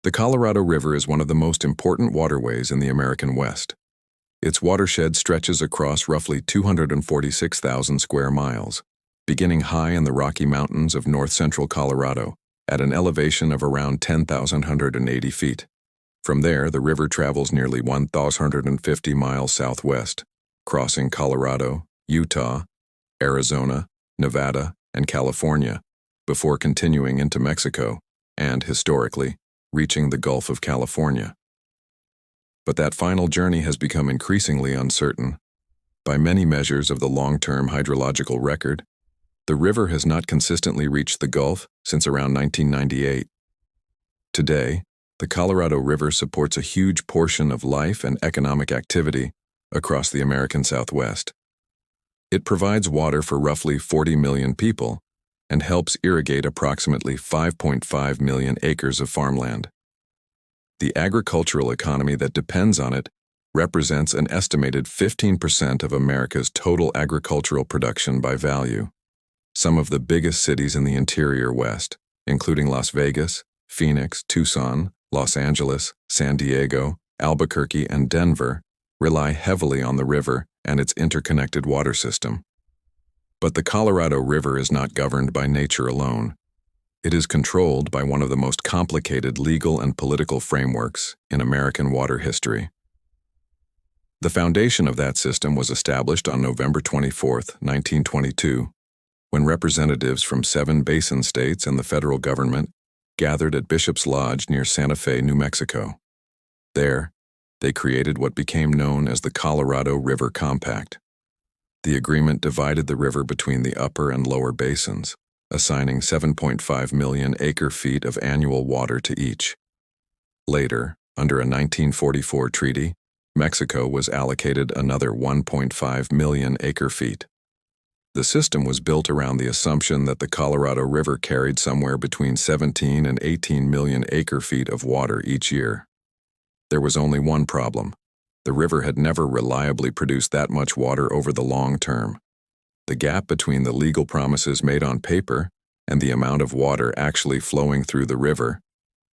The Colorado River is one of the most important waterways in the American West. Its watershed stretches across roughly 246,000 square miles, beginning high in the Rocky Mountains of north-central Colorado at an elevation of around 10,180 feet. From there, the river travels nearly 1,050 miles southwest, crossing Colorado, Utah, Arizona, Nevada, and California, before continuing into Mexico and, historically, reaching the Gulf of California. But that final journey has become increasingly uncertain. By many measures of the long-term hydrological record, the river has not consistently reached the Gulf since around 1998. Today, the Colorado River supports a huge portion of life and economic activity across the American Southwest. It provides water for roughly 40 million people and helps irrigate approximately 5.5 million acres of farmland. The agricultural economy that depends on it represents an estimated 15% of America's total agricultural production by value. Some of the biggest cities in the interior West, including Las Vegas, Phoenix, Tucson, Los Angeles, San Diego, Albuquerque, and Denver, rely heavily on the river and its interconnected water system. But the Colorado River is not governed by nature alone. It is controlled by one of the most complicated legal and political frameworks in American water history. The foundation of that system was established on November 24, 1922, when representatives from 7 basin states and the federal government gathered at Bishop's Lodge near Santa Fe, New Mexico. There, they created what became known as the Colorado River Compact. The agreement divided the river between the upper and lower basins, assigning 7.5 million acre-feet of annual water to each. Later, under a 1944 treaty, Mexico was allocated another 1.5 million acre-feet. The system was built around the assumption that the Colorado River carried somewhere between 17 and 18 million acre-feet of water each year. There was only one problem. The river had never reliably produced that much water over the long term. The gap between the legal promises made on paper and the amount of water actually flowing through the river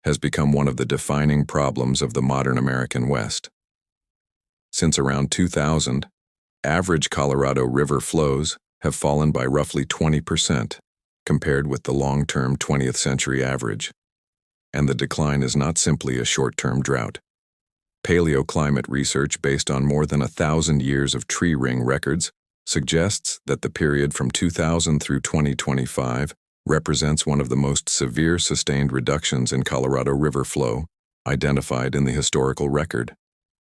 has become one of the defining problems of the modern American West. Since around 2000, average Colorado River flows have fallen by roughly 20% compared with the long-term 20th century average. And the decline is not simply a short-term drought. Paleoclimate research based on more than 1,000 years of tree ring records suggests that the period from 2000 through 2025 represents one of the most severe sustained reductions in Colorado River flow identified in the historical record.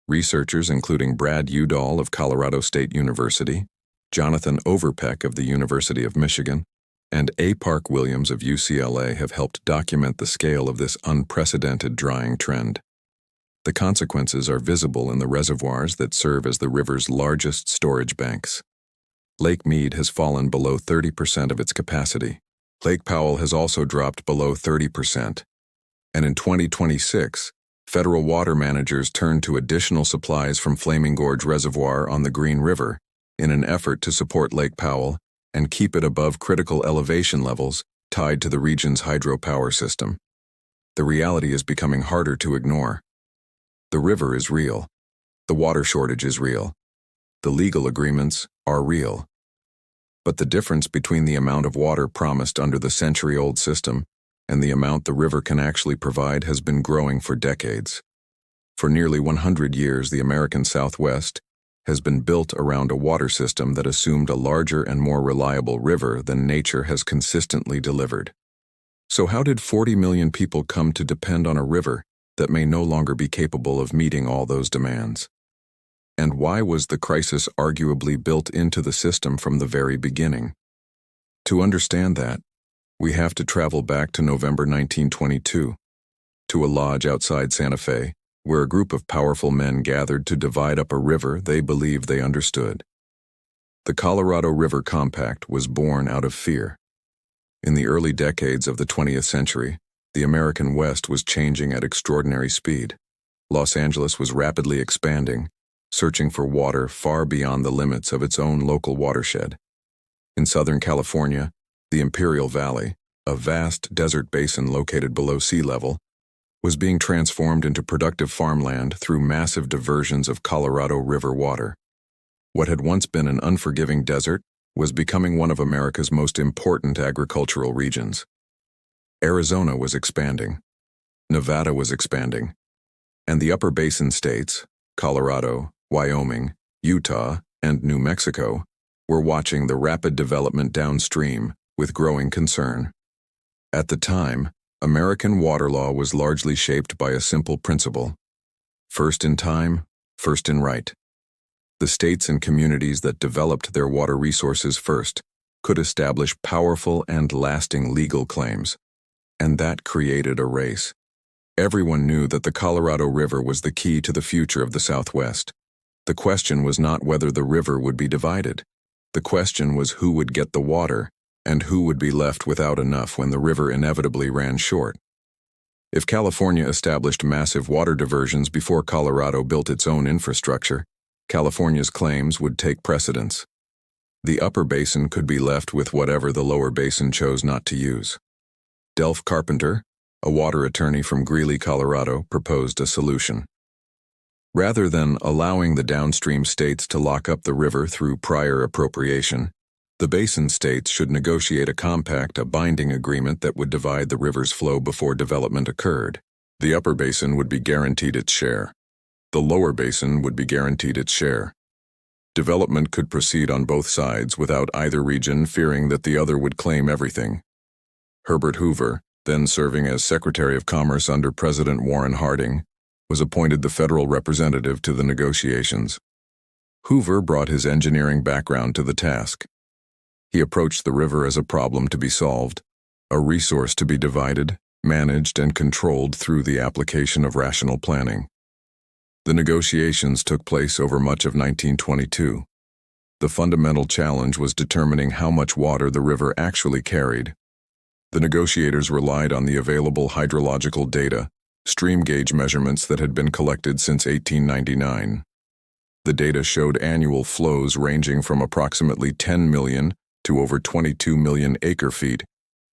Researchers including Brad Udall of Colorado State University, Jonathan Overpeck of the University of Michigan, and A. Park Williams of UCLA have helped document the scale of this unprecedented drying trend. The consequences are visible in the reservoirs that serve as the river's largest storage banks. Lake Mead has fallen below 30% of its capacity. Lake Powell has also dropped below 30%. And in 2026, federal water managers turned to additional supplies from Flaming Gorge Reservoir on the Green River in an effort to support Lake Powell and keep it above critical elevation levels tied to the region's hydropower system. The reality is becoming harder to ignore. The river is real. The water shortage is real. The legal agreements are real. But the difference between the amount of water promised under the century-old system and the amount the river can actually provide has been growing for decades. For nearly 100 years, the American Southwest has been built around a water system that assumed a larger and more reliable river than nature has consistently delivered. So how did 40 million people come to depend on a river that may no longer be capable of meeting all those demands? And why was the crisis arguably built into the system from the very beginning? To understand that, we have to travel back to November 1922, to a lodge outside Santa Fe, where a group of powerful men gathered to divide up a river they believed they understood. The Colorado River Compact was born out of fear. In the early decades of the 20th century, the American West was changing at extraordinary speed. Los Angeles was rapidly expanding, searching for water far beyond the limits of its own local watershed. In Southern California, the Imperial Valley, a vast desert basin located below sea level, was being transformed into productive farmland through massive diversions of Colorado River water. What had once been an unforgiving desert was becoming one of America's most important agricultural regions. Arizona was expanding. Nevada was expanding. And the upper basin states, Colorado, Wyoming, Utah, and New Mexico, were watching the rapid development downstream with growing concern. At the time, American water law was largely shaped by a simple principle: first in time, first in right. The states and communities that developed their water resources first could establish powerful and lasting legal claims, and that created a race. Everyone knew that the Colorado River was the key to the future of the Southwest. The question was not whether the river would be divided. The question was who would get the water and who would be left without enough when the river inevitably ran short. If California established massive water diversions before Colorado built its own infrastructure, California's claims would take precedence. The upper basin could be left with whatever the lower basin chose not to use. Delph Carpenter, a water attorney from Greeley, Colorado, proposed a solution. Rather than allowing the downstream states to lock up the river through prior appropriation, the basin states should negotiate a compact, a binding agreement that would divide the river's flow before development occurred. The upper basin would be guaranteed its share. The lower basin would be guaranteed its share. Development could proceed on both sides without either region fearing that the other would claim everything. Herbert Hoover, then serving as Secretary of Commerce under President Warren Harding, was appointed the federal representative to the negotiations. Hoover brought his engineering background to the task. He approached the river as a problem to be solved, a resource to be divided, managed, and controlled through the application of rational planning. The negotiations took place over much of 1922. The fundamental challenge was determining how much water the river actually carried. The negotiators relied on the available hydrological data, stream gauge measurements that had been collected since 1899. The data showed annual flows ranging from approximately 10 million to over 22 million acre-feet,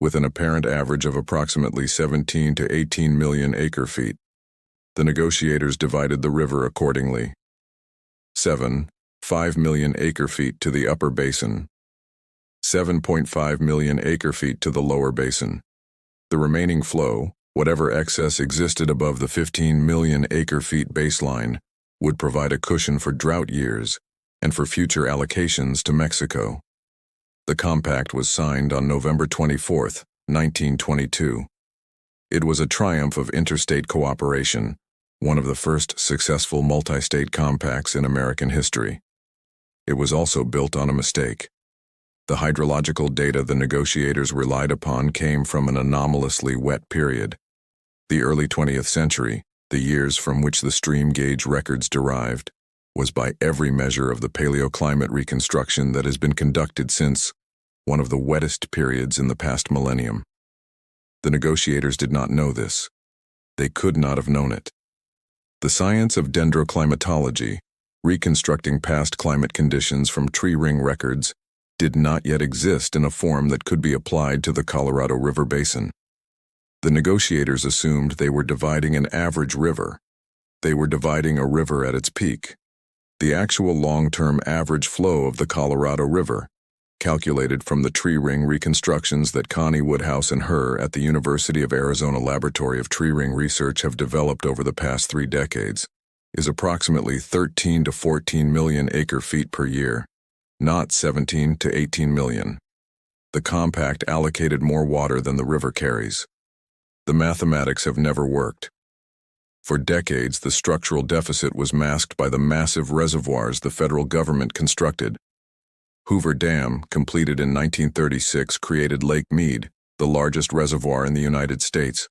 with an apparent average of approximately 17 to 18 million acre-feet. The negotiators divided the river accordingly. 5 million acre-feet to the upper basin, 7.5 million acre-feet to the lower basin. The remaining flow, whatever excess existed above the 15 million acre-feet baseline, would provide a cushion for drought years and for future allocations to Mexico. The compact was signed on November 24, 1922. It was a triumph of interstate cooperation, one of the first successful multi-state compacts in American history. It was also built on a mistake. The hydrological data the negotiators relied upon came from an anomalously wet period. The early 20th century, the years from which the stream gauge records derived, was by every measure of the paleoclimate reconstruction that has been conducted since, one of the wettest periods in the past millennium. The negotiators did not know this. They could not have known it. The science of dendroclimatology, reconstructing past climate conditions from tree ring records, did not yet exist in a form that could be applied to the Colorado River basin. The negotiators assumed they were dividing an average river. They were dividing a river at its peak. The actual long-term average flow of the Colorado River, calculated from the tree ring reconstructions that Connie Woodhouse and her at the University of Arizona Laboratory of Tree Ring Research have developed over the past 3 decades, is approximately 13 to 14 million acre-feet per year, not 17 to 18 million. The compact allocated more water than the river carries. The mathematics have never worked. For decades, the structural deficit was masked by the massive reservoirs the federal government constructed. Hoover Dam, completed in 1936, created Lake Mead, the largest reservoir in the United States.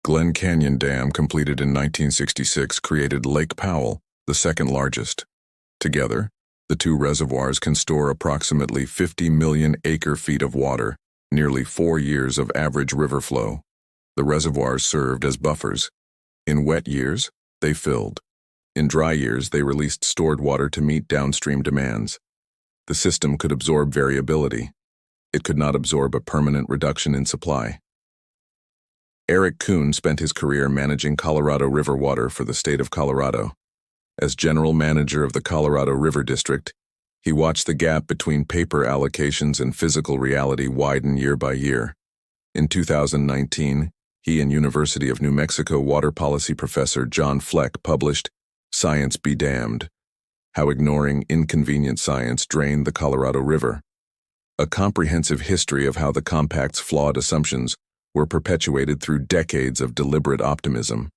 Glen Canyon Dam, completed in 1966, created Lake Powell, the second largest. Together, the two reservoirs can store approximately 50 million acre-feet of water, nearly 4 years of average river flow. The reservoirs served as buffers. In wet years, they filled. In dry years, they released stored water to meet downstream demands. The system could absorb variability. It could not absorb a permanent reduction in supply. Eric Kuhn spent his career managing Colorado River water for the state of Colorado. As general manager of the Colorado River District, he watched the gap between paper allocations and physical reality widen year by year. In 2019, he and University of New Mexico water policy professor John Fleck published Science Be Damned: How Ignoring Inconvenient Science Drained the Colorado River, a comprehensive history of how the compact's flawed assumptions were perpetuated through decades of deliberate optimism.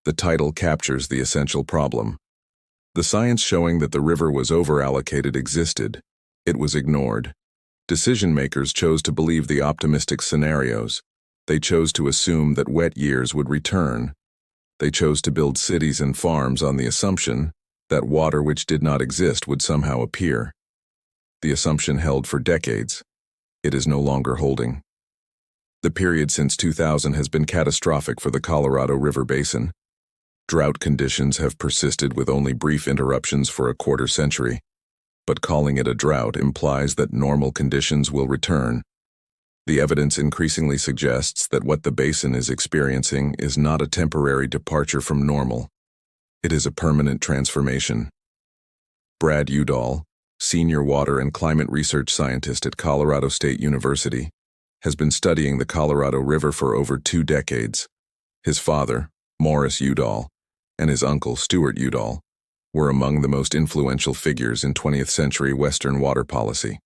The title captures the essential problem. The science showing that the river was overallocated existed. It was ignored. Decision-makers chose to believe the optimistic scenarios. They chose to assume that wet years would return. They chose to build cities and farms on the assumption that water which did not exist would somehow appear. The assumption held for decades. It is no longer holding. The period since 2000 has been catastrophic for the Colorado River Basin. Drought conditions have persisted with only brief interruptions for a quarter century, but calling it a drought implies that normal conditions will return. The evidence increasingly suggests that what the basin is experiencing is not a temporary departure from normal. It is a permanent transformation. Brad Udall, senior water and climate research scientist at Colorado State University, has been studying the Colorado River for over 2 decades. His father, Morris Udall, and his uncle, Stuart Udall, were among the most influential figures in 20th century Western water policy.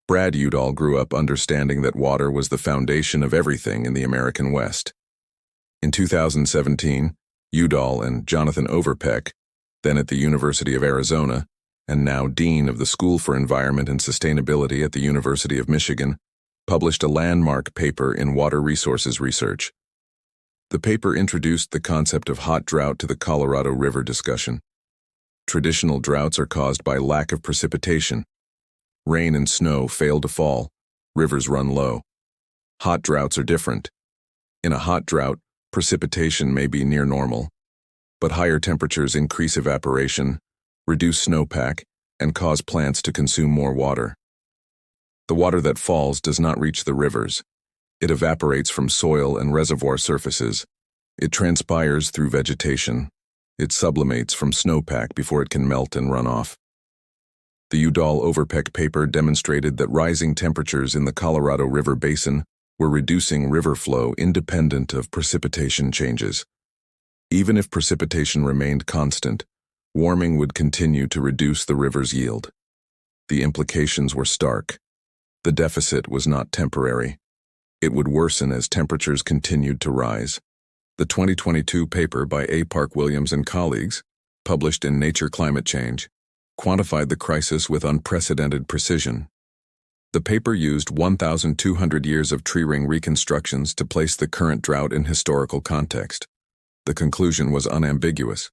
Brad Udall grew up understanding that water was the foundation of everything in the American West. In 2017, Udall and Jonathan Overpeck, then at the University of Arizona, and now Dean of the School for Environment and Sustainability at the University of Michigan, published a landmark paper in water resources research. The paper introduced the concept of hot drought to the Colorado River discussion. Traditional droughts are caused by lack of precipitation. Rain and snow fail to fall. Rivers run low. Hot droughts are different. In a hot drought, precipitation may be near normal, but higher temperatures increase evaporation, reduce snowpack, and cause plants to consume more water. The water that falls does not reach the rivers. It evaporates from soil and reservoir surfaces. It transpires through vegetation. It sublimates from snowpack before it can melt and run off. The Udall-Overpeck paper demonstrated that rising temperatures in the Colorado River Basin were reducing river flow independent of precipitation changes. Even if precipitation remained constant, warming would continue to reduce the river's yield. The implications were stark. The deficit was not temporary. It would worsen as temperatures continued to rise. The 2022 paper by A. Park Williams and colleagues, published in Nature Climate Change, quantified the crisis with unprecedented precision. The paper used 1,200 years of tree ring reconstructions to place the current drought in historical context. The conclusion was unambiguous.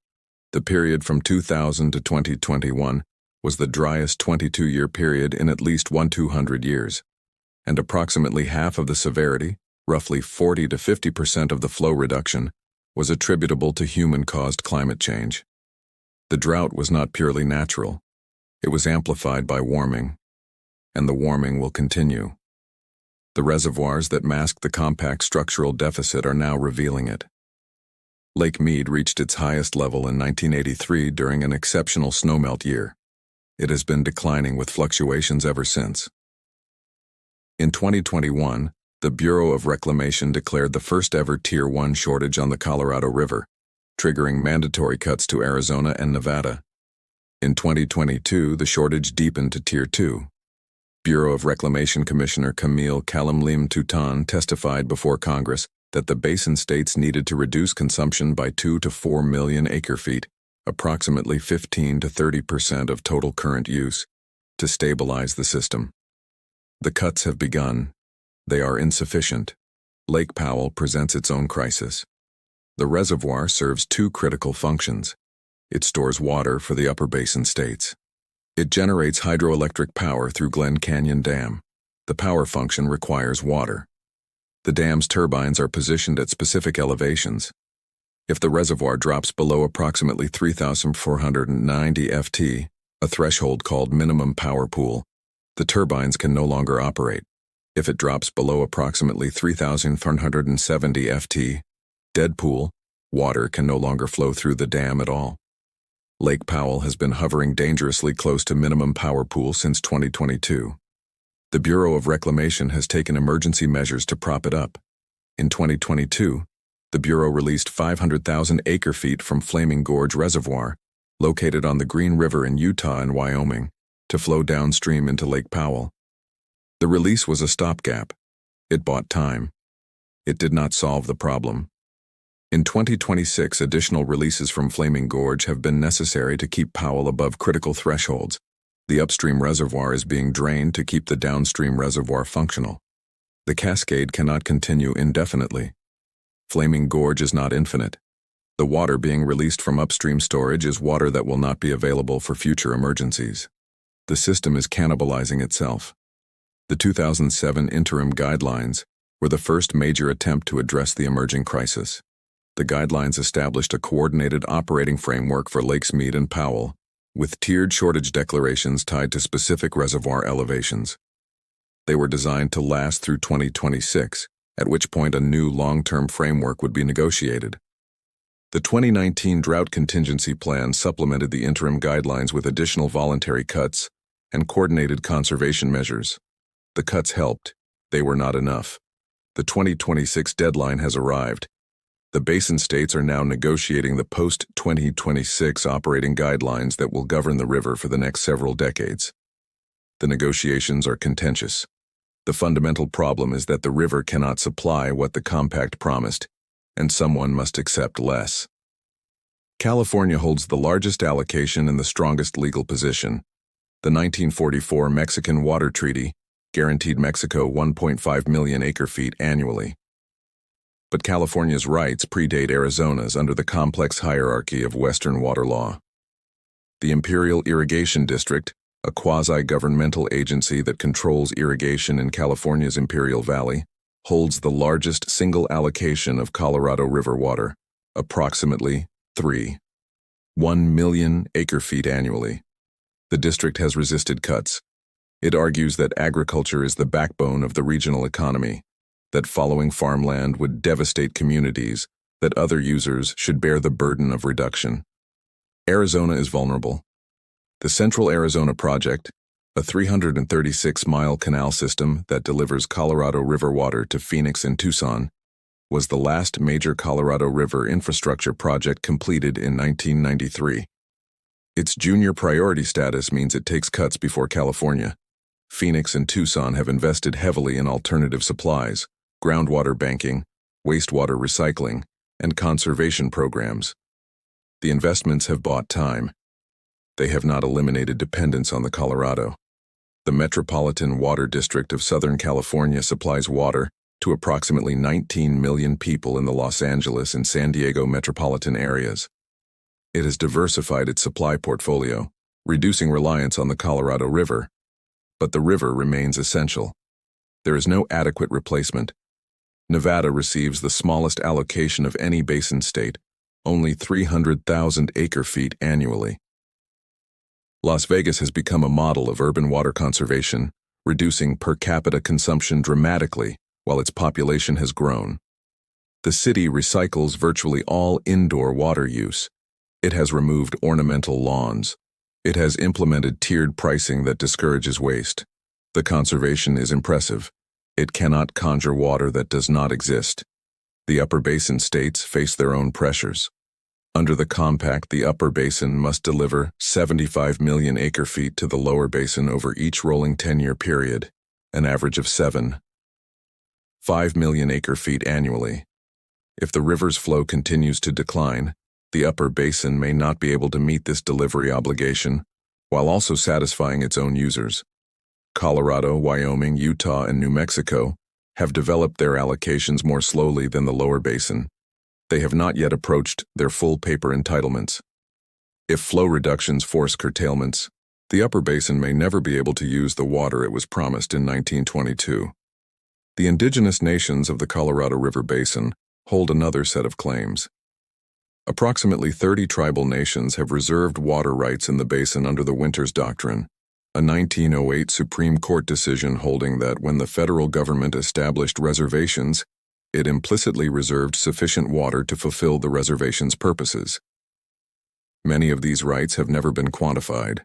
The period from 2000 to 2021 was the driest 22-year period in at least 1,200 years, and approximately half of the severity, roughly 40 to 50% of the flow reduction, was attributable to human-caused climate change. The drought was not purely natural. It was amplified by warming, and the warming will continue. The reservoirs that mask the compact structural deficit are now revealing it. Lake Mead reached its highest level in 1983 during an exceptional snowmelt year. It has been declining with fluctuations ever since. In 2021, the Bureau of Reclamation declared the first-ever Tier 1 shortage on the Colorado River, triggering mandatory cuts to Arizona and Nevada. In 2022, the shortage deepened to Tier 2. Bureau of Reclamation Commissioner Camille Kalamlim-Toutan testified before Congress that the basin states needed to reduce consumption by 2 to 4 million acre-feet, approximately 15 to 30% of total current use, to stabilize the system. The cuts have begun. They are insufficient. Lake Powell presents its own crisis. The reservoir serves 2 critical functions. It stores water for the upper basin states. It generates hydroelectric power through Glen Canyon Dam. The power function requires water. The dam's turbines are positioned at specific elevations. If the reservoir drops below approximately 3,490 ft, a threshold called minimum power pool, the turbines can no longer operate. If it drops below approximately 3,470 ft, dead pool, water can no longer flow through the dam at all. Lake Powell has been hovering dangerously close to minimum power pool since 2022. The Bureau of Reclamation has taken emergency measures to prop it up. In 2022, the Bureau released 500,000 acre-feet from Flaming Gorge Reservoir, located on the Green River in Utah and Wyoming, to flow downstream into Lake Powell. The release was a stopgap. It bought time. It did not solve the problem. In 2026, additional releases from Flaming Gorge have been necessary to keep Powell above critical thresholds. The upstream reservoir is being drained to keep the downstream reservoir functional. The cascade cannot continue indefinitely. Flaming Gorge is not infinite. The water being released from upstream storage is water that will not be available for future emergencies. The system is cannibalizing itself. The 2007 interim guidelines were the first major attempt to address the emerging crisis. The guidelines established a coordinated operating framework for Lakes Meade and Powell, with tiered shortage declarations tied to specific reservoir elevations. They were designed to last through 2026, at which point a new long-term framework would be negotiated. The 2019 Drought Contingency Plan supplemented the interim guidelines with additional voluntary cuts and coordinated conservation measures. The cuts helped. They were not enough. The 2026 deadline has arrived. The basin states are now negotiating the post-2026 operating guidelines that will govern the river for the next several decades. The negotiations are contentious. The fundamental problem is that the river cannot supply what the compact promised, and someone must accept less. California holds the largest allocation and the strongest legal position. The 1944 Mexican Water Treaty guaranteed Mexico 1.5 million acre-feet annually. But California's rights predate Arizona's under the complex hierarchy of Western water law. The Imperial Irrigation District, a quasi-governmental agency that controls irrigation in California's Imperial Valley, holds the largest single allocation of Colorado River water, approximately 3.1 million acre-feet annually. The district has resisted cuts. It argues that agriculture is the backbone of the regional economy, that following farmland would devastate communities, that other users should bear the burden of reduction. Arizona is vulnerable. The Central Arizona Project, a 336-mile canal system that delivers Colorado River water to Phoenix and Tucson, was the last major Colorado River infrastructure project completed in 1993. Its junior priority status means it takes cuts before California. Phoenix and Tucson have invested heavily in alternative supplies, groundwater banking, wastewater recycling, and conservation programs. The investments have bought time. They have not eliminated dependence on the Colorado. The Metropolitan Water District of Southern California supplies water to approximately 19 million people in the Los Angeles and San Diego metropolitan areas. It has diversified its supply portfolio, reducing reliance on the Colorado River. But the river remains essential. There is no adequate replacement. Nevada receives the smallest allocation of any basin state, only 300,000 acre-feet annually. Las Vegas has become a model of urban water conservation, reducing per capita consumption dramatically while its population has grown. The city recycles virtually all indoor water use. It has removed ornamental lawns. It has implemented tiered pricing that discourages waste. The conservation is impressive. It cannot conjure water that does not exist. The upper basin states face their own pressures. Under the compact, the upper basin must deliver 75 million acre-feet to the lower basin over each rolling 10-year period, an average of 7.5 million acre-feet annually. If the river's flow continues to decline, the upper basin may not be able to meet this delivery obligation, while also satisfying its own users. Colorado, Wyoming, Utah, and New Mexico have developed their allocations more slowly than the lower basin. They have not yet approached their full paper entitlements. If flow reductions force curtailments, the upper basin may never be able to use the water it was promised in 1922. The indigenous nations of the Colorado River Basin hold another set of claims. Approximately 30 tribal nations have reserved water rights in the basin under the Winters Doctrine. a 1908 Supreme Court decision holding that when the federal government established reservations, it implicitly reserved sufficient water to fulfill the reservation's purposes. Many of these rights have never been quantified.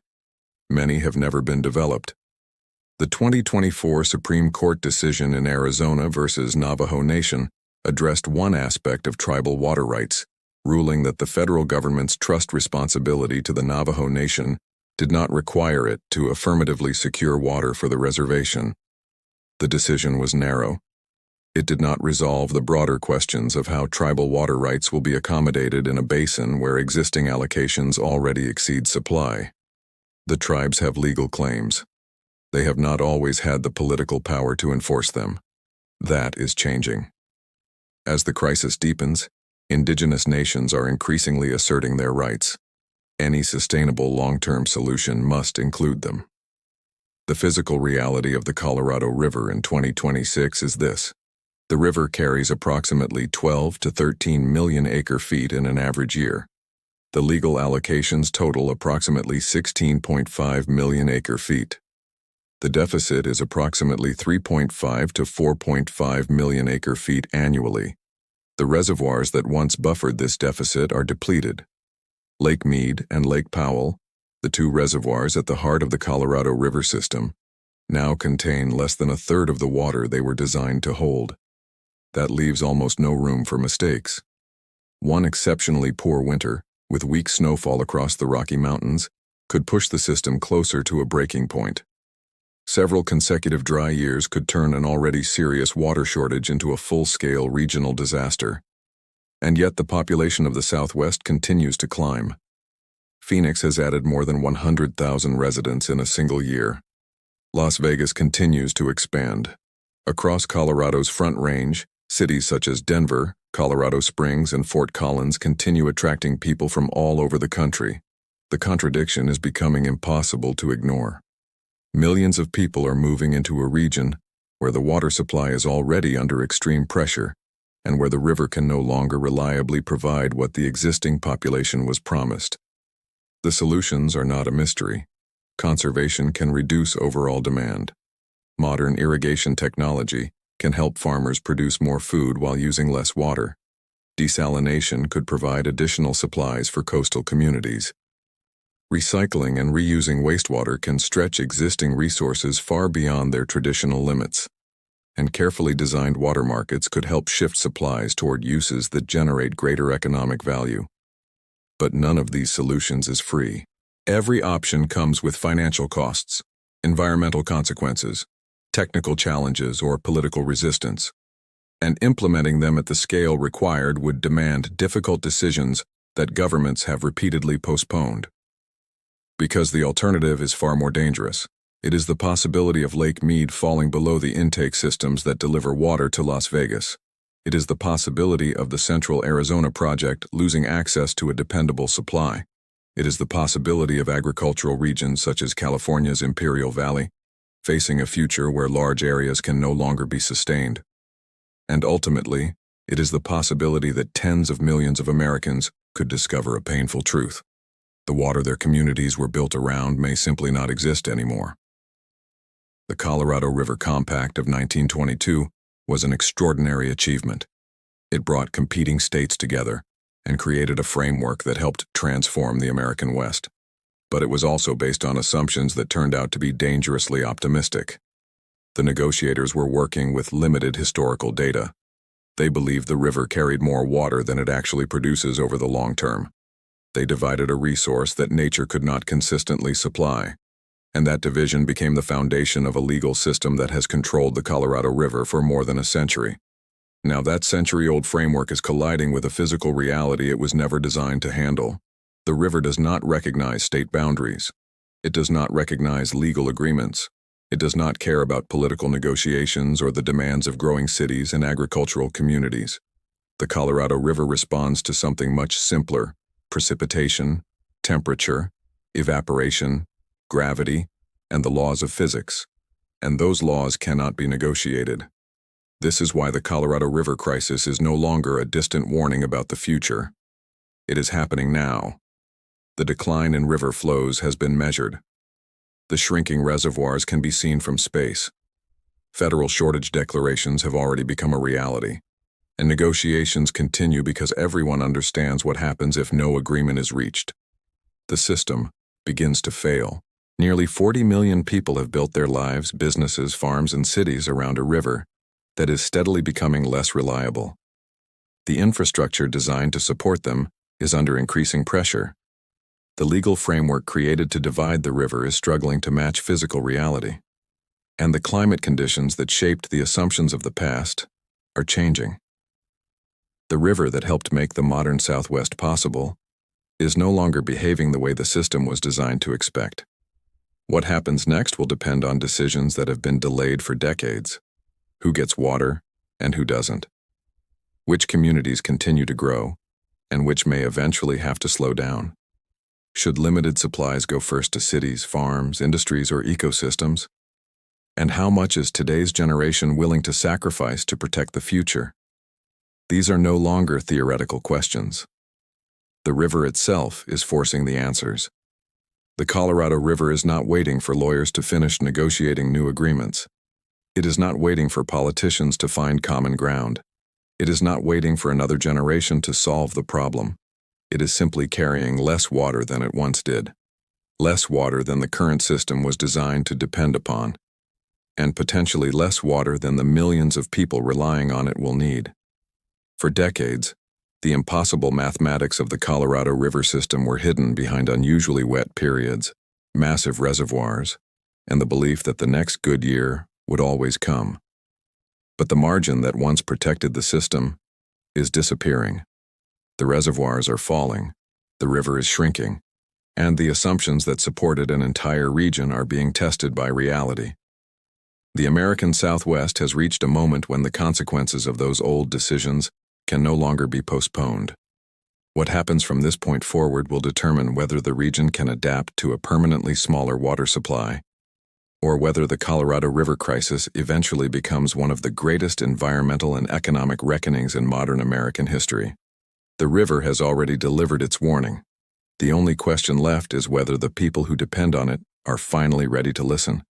Many have never been developed. The 2024 Supreme Court decision in Arizona versus Navajo Nation addressed one aspect of tribal water rights, ruling that the federal government's trust responsibility to the Navajo Nation did not require it to affirmatively secure water for the reservation. The decision was narrow. It did not resolve the broader questions of how tribal water rights will be accommodated in a basin where existing allocations already exceed supply. The tribes have legal claims. They have not always had the political power to enforce them. That is changing. As the crisis deepens, indigenous nations are increasingly asserting their rights. Any sustainable long-term solution must include them. The physical reality of the Colorado River in 2026 is this. The river carries approximately 12 to 13 million acre-feet in an average year. The legal allocations total approximately 16.5 million acre-feet. The deficit is approximately 3.5 to 4.5 million acre-feet annually. The reservoirs that once buffered this deficit are depleted. Lake Mead and Lake Powell, the two reservoirs at the heart of the Colorado River system, now contain less than a third of the water they were designed to hold. That leaves almost no room for mistakes. One exceptionally poor winter, with weak snowfall across the Rocky Mountains, could push the system closer to a breaking point. Several consecutive dry years could turn an already serious water shortage into a full-scale regional disaster. And yet the population of the Southwest continues to climb. Phoenix has added more than 100,000 residents in a single year. Las Vegas continues to expand. Across Colorado's Front Range, cities such as Denver, Colorado Springs, and Fort Collins continue attracting people from all over the country. The contradiction is becoming impossible to ignore. Millions of people are moving into a region where the water supply is already under extreme pressure, and where the river can no longer reliably provide what the existing population was promised. The solutions are not a mystery. Conservation can reduce overall demand. Modern irrigation technology can help farmers produce more food while using less water. Desalination could provide additional supplies for coastal communities. Recycling and reusing wastewater can stretch existing resources far beyond their traditional limits. And carefully designed water markets could help shift supplies toward uses that generate greater economic value. But none of these solutions is free. Every option comes with financial costs, environmental consequences, technical challenges, or political resistance. And implementing them at the scale required would demand difficult decisions that governments have repeatedly postponed. Because the alternative is far more dangerous. It is the possibility of Lake Mead falling below the intake systems that deliver water to Las Vegas. It is the possibility of the Central Arizona Project losing access to a dependable supply. It is the possibility of agricultural regions such as California's Imperial Valley facing a future where large areas can no longer be sustained. And ultimately, it is the possibility that tens of millions of Americans could discover a painful truth. The water their communities were built around may simply not exist anymore. The Colorado River Compact of 1922 was an extraordinary achievement. It brought competing states together and created a framework that helped transform the American West. But it was also based on assumptions that turned out to be dangerously optimistic. The negotiators were working with limited historical data. They believed the river carried more water than it actually produces over the long term. They divided a resource that nature could not consistently supply. And that division became the foundation of a legal system that has controlled the Colorado River for more than a century. Now that century-old framework is colliding with a physical reality it was never designed to handle. The river does not recognize state boundaries. It does not recognize legal agreements. It does not care about political negotiations or the demands of growing cities and agricultural communities. The Colorado River responds to something much simpler: precipitation, temperature, evaporation, gravity, and the laws of physics. And those laws cannot be negotiated. This is why the Colorado River crisis is no longer a distant warning about the future. It is happening now. The decline in river flows has been measured. The shrinking reservoirs can be seen from space. Federal shortage declarations have already become a reality, and negotiations continue because everyone understands what happens if no agreement is reached. The system begins to fail. Nearly 40 million people have built their lives, businesses, farms, and cities around a river that is steadily becoming less reliable. The infrastructure designed to support them is under increasing pressure. The legal framework created to divide the river is struggling to match physical reality. And the climate conditions that shaped the assumptions of the past are changing. The river that helped make the modern Southwest possible is no longer behaving the way the system was designed to expect. What happens next will depend on decisions that have been delayed for decades. Who gets water and who doesn't? Which communities continue to grow and which may eventually have to slow down? Should limited supplies go first to cities, farms, industries, or ecosystems? And how much is today's generation willing to sacrifice to protect the future? These are no longer theoretical questions. The river itself is forcing the answers. The Colorado River is not waiting for lawyers to finish negotiating new agreements. It is not waiting for politicians to find common ground. It is not waiting for another generation to solve the problem. It is simply carrying less water than it once did, less water than the current system was designed to depend upon, and potentially less water than the millions of people relying on it will need. For decades, the impossible mathematics of the Colorado River system were hidden behind unusually wet periods, massive reservoirs, and the belief that the next good year would always come. But the margin that once protected the system is disappearing. The reservoirs are falling, the river is shrinking, and the assumptions that supported an entire region are being tested by reality. The American Southwest has reached a moment when the consequences of those old decisions can no longer be postponed. What happens from this point forward will determine whether the region can adapt to a permanently smaller water supply, or whether the Colorado River crisis eventually becomes one of the greatest environmental and economic reckonings in modern American history. The river has already delivered its warning. The only question left is whether the people who depend on it are finally ready to listen.